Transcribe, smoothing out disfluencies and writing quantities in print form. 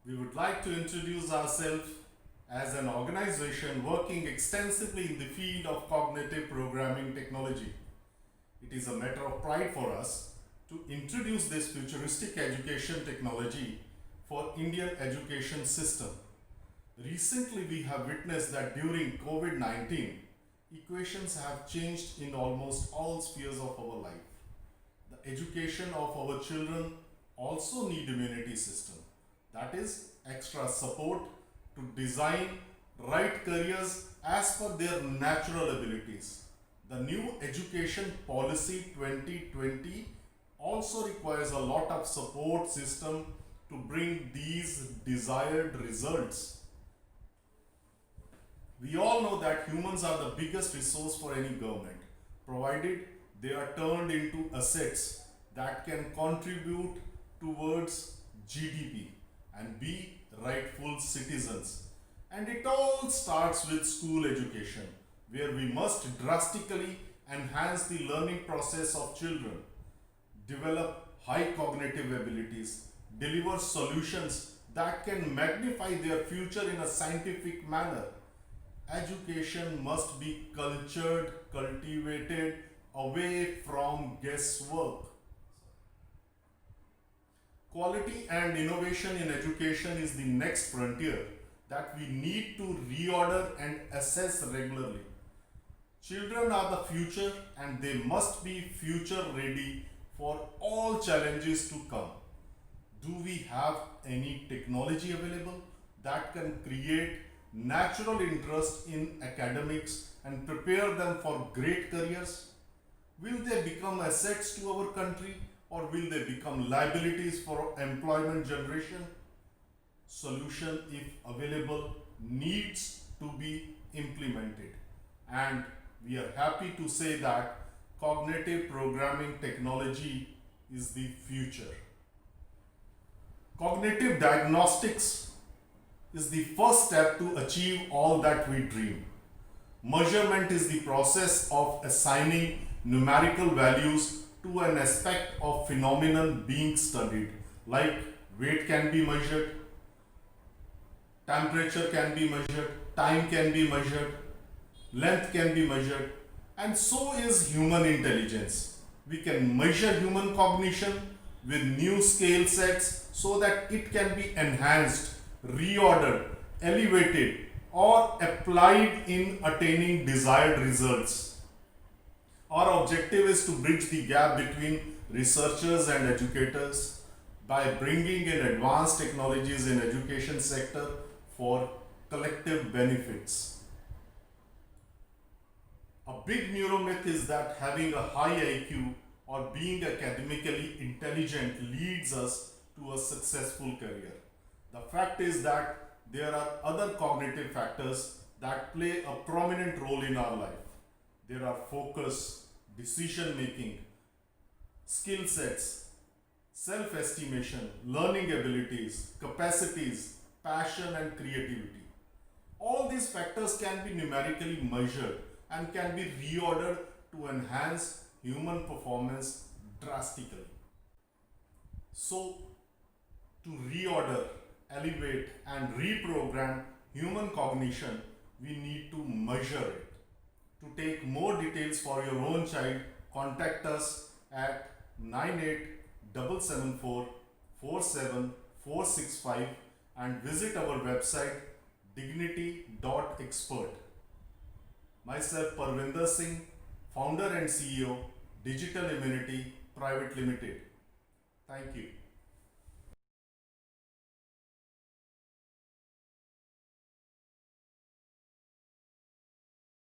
We would like to introduce ourselves as an organization working extensively in the field of cognitive programming technology. It is a matter of pride for us to introduce this futuristic education technology for Indian education system. Recently, we have witnessed that during COVID-19, equations have changed in almost all spheres of our life. The education of our children also need immunity system. That is extra support to design right careers as per their natural abilities. The new education policy 2020 also requires a lot of support system to bring these desired results. We all know that humans are the biggest resource for any government, provided they are turned into assets that can contribute towards GDP and be rightful citizens. And it all starts with school education, where we must drastically enhance the learning process of children, develop high cognitive abilities, deliver solutions that can magnify their future in a scientific manner. Education must be cultured, cultivated, away from guesswork. Quality and innovation in education is the next frontier that we need to reorder and assess regularly. Children are the future and they must be future ready for all challenges to come. Do we have any technology available that can create natural interest in academics and prepare them for great careers? Will they become assets to our country or will they become liabilities for employment generation? Solution, if available, needs to be implemented. And we are happy to say that cognitive programming technology is the future. Cognitive diagnostics is the first step to achieve all that we dream. Measurement is the process of assigning numerical values to an aspect of phenomenon being studied, like weight can be measured, temperature can be measured, time can be measured, length can be measured, and so is human intelligence. We can measure human cognition with new scale sets so that it can be enhanced, reordered, elevated, or applied in attaining desired results. Our objective is to bridge the gap between researchers and educators by bringing in advanced technologies in education sector for collective benefits. A big neuromyth is that having a high IQ or being academically intelligent leads us to a successful career. The fact is that there are other cognitive factors that play a prominent role in our life. There are focus, decision making, skill sets, self-estimation, learning abilities, capacities, passion and creativity. All these factors can be numerically measured and can be reordered to enhance human performance drastically. So, to reorder, elevate and reprogram human cognition, we need to measure it. To take more details for your own child, contact us at 987774 47465 and visit our website dignity.expert. Myself Parvinder Singh, founder and CEO, Digital Immunity Private Limited. Thank you.